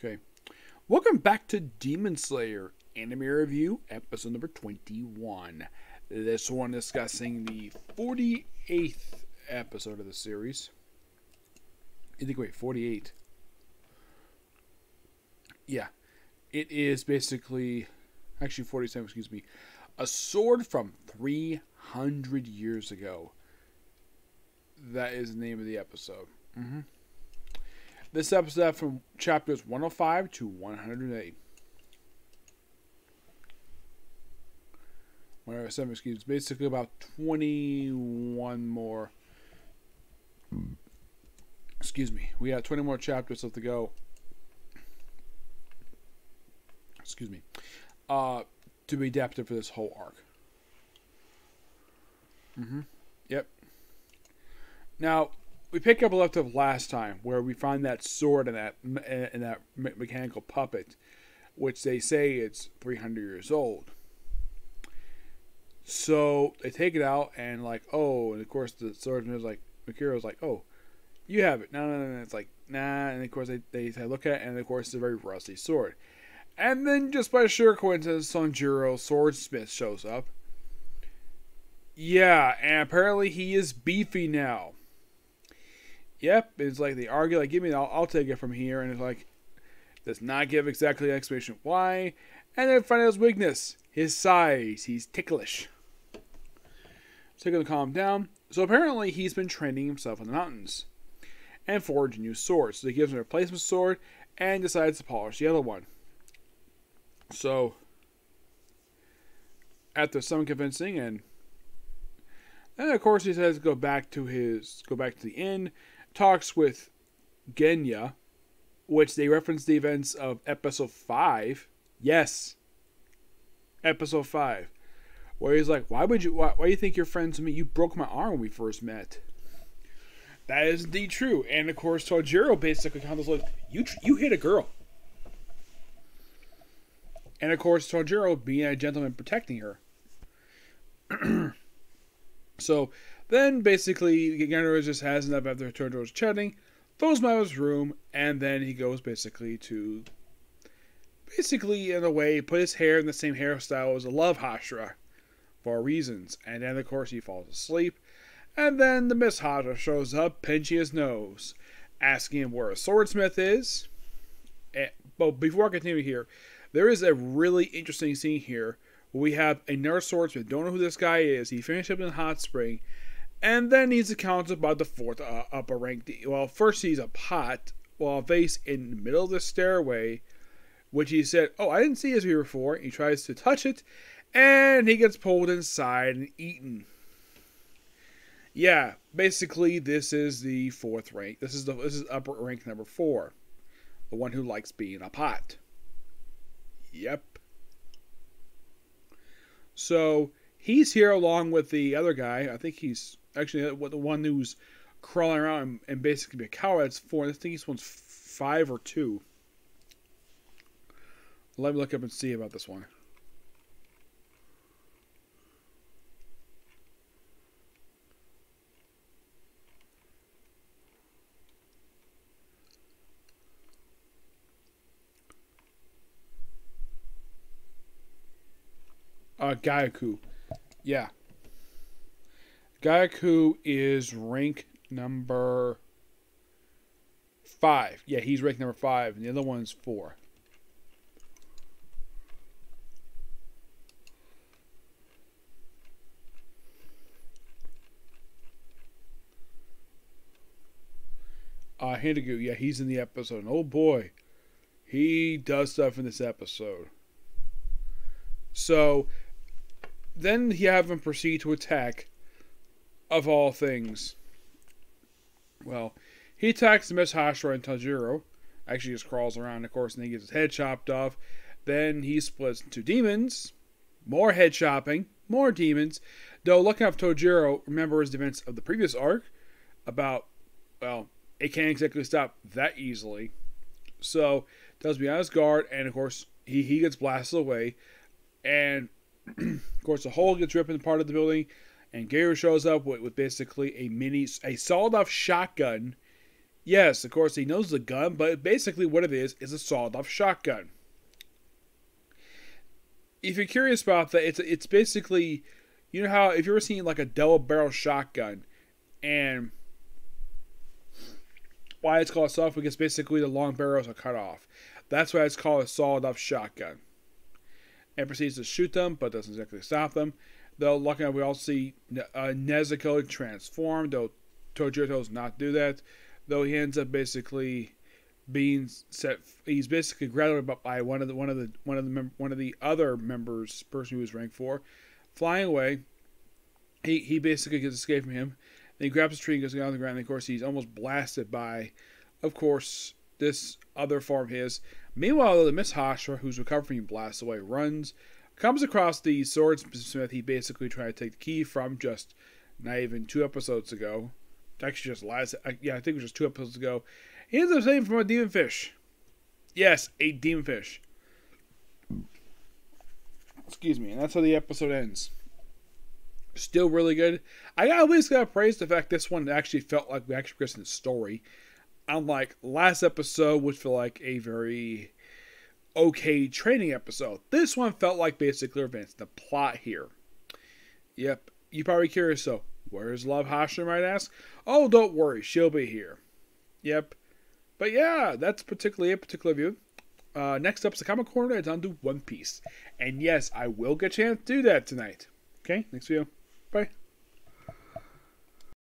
Okay. Welcome back to Demon Slayer Anime Review, episode number 21. This one discussing the 48th episode of the series. You think, wait, 48? Yeah. It is basically, actually 47, excuse me, a sword from 300 years ago. That is the name of the episode. This episode from chapters 105 to 108. 107, excuse me. Basically about 21 more. Excuse me. We have 20 more chapters left to go. Excuse me. To be adapted for this whole arc. Yep. Now, we pick up a left of last time, where we find that sword and that mechanical puppet, which they say it's 300 years old. So they take it out and like, oh, and of course the swordsman is like, Mikira's like, oh, you have it. No. It's like, nah. And of course they look at it, and of course it's a very rusty sword. And then just by sheer coincidence, Sanjuro, Swordsmith, shows up. Yeah, and apparently he is beefy now. Yep, it's like they argue, like, give me, I'll take it from here. And it's like, does not give exactly an explanation why. And then find out his weakness, his size. He's ticklish. So they're going to calm him down. So apparently he's been training himself in the mountains and forge a new sword. So he gives him a replacement sword and decides to polish the other one. So after some convincing, and then of course he says go back to the inn. Talks with Genya, which they reference the events of episode 5. Yes, episode 5, where he's like, why do you think you're friends with me? You broke my arm when we first met. That is indeed true. And of course Tojiro basically counters like, you hit a girl. And of course Tojiro, being a gentleman, protecting her. So then basically Genro just has enough after Tojiro's chatting, throws him out of his room, and then he goes basically in a way put his hair in the same hairstyle as a love Hashira for reasons. And then of course he falls asleep, and then the Miss Hashira shows up pinching his nose, asking him where a swordsmith is. But before I continue here, there is a really interesting scene here where we have another swordsmith. Don't know who this guy is. He finished up in Hot Spring. And then he's accounted about the fourth upper rank. Well, first he's a pot, well, a vase in the middle of the stairway, which he said, oh, I didn't see this here before. He tries to touch it, and he gets pulled inside and eaten. Yeah, basically this is the fourth rank. This is upper rank number 4, the one who likes being a pot. Yep. So he's here along with the other guy. I think he's actually the one who's crawling around and basically be a coward. That's 4. I think this one's 5 or 2. Let me look up and see about this one. Gaiaku. Yeah. Gaiaku is rank number 5. Yeah, he's rank number 5, and the other one's 4. Hindagu, yeah, he's in the episode. And oh boy, he does stuff in this episode. So then you have him proceed to attack, of all things. Well, he attacks Miss Hashira and Tojiro. Actually just crawls around, of course, and he gets his head chopped off. Then he splits into demons. More head chopping. More demons. Though, looking up Tojiro remembers the events of the previous arc about, well, it can't exactly stop that easily. So, does be on his guard, and of course, he gets blasted away. And, of course, the hole gets ripped in part of the building, and Gary shows up with basically a sawed-off shotgun Yes, of course he knows the gun, but basically what it is a sawed-off shotgun. If you're curious about that, it's basically, you know how if you've ever seen like a double-barrel shotgun, and why it's called sawed-off because basically the long barrels are cut off. That's why it's called a sawed-off shotgun. And proceeds to shoot them, but doesn't exactly stop them. Though, luckily, we all see Nezuko transform, though Tojiro does not do that. Though he ends up basically being set. He's basically grabbed by one of the other members, person who was rank 4, flying away. He basically gets escaped from him. Then he grabs a tree and goes down on the ground. And of course, he's almost blasted by, of course, this other form of his. Meanwhile, the Miss Hashira, who's recovered from being blasted away, runs, comes across the Swordsmith he basically tried to take the key from just not even 2 episodes ago. Actually, just I think it was just 2 episodes ago. He ends up saving from a demon fish. Yes, a demon fish. Excuse me, and that's how the episode ends. Still really good. I at least gotta praise the fact this one actually felt like we actually progressed in the story. Unlike last episode, which felt like a very okay training episode. This one felt like basically advancing the plot here. Yep, you're probably curious, so where's Love Hashira, might ask? Oh, don't worry, she'll be here. Yep. But yeah, that's particularly a particular view. Next up is the Comic Corner. It's on to One Piece. And yes, I will get a chance to do that tonight. Okay, next video. Bye.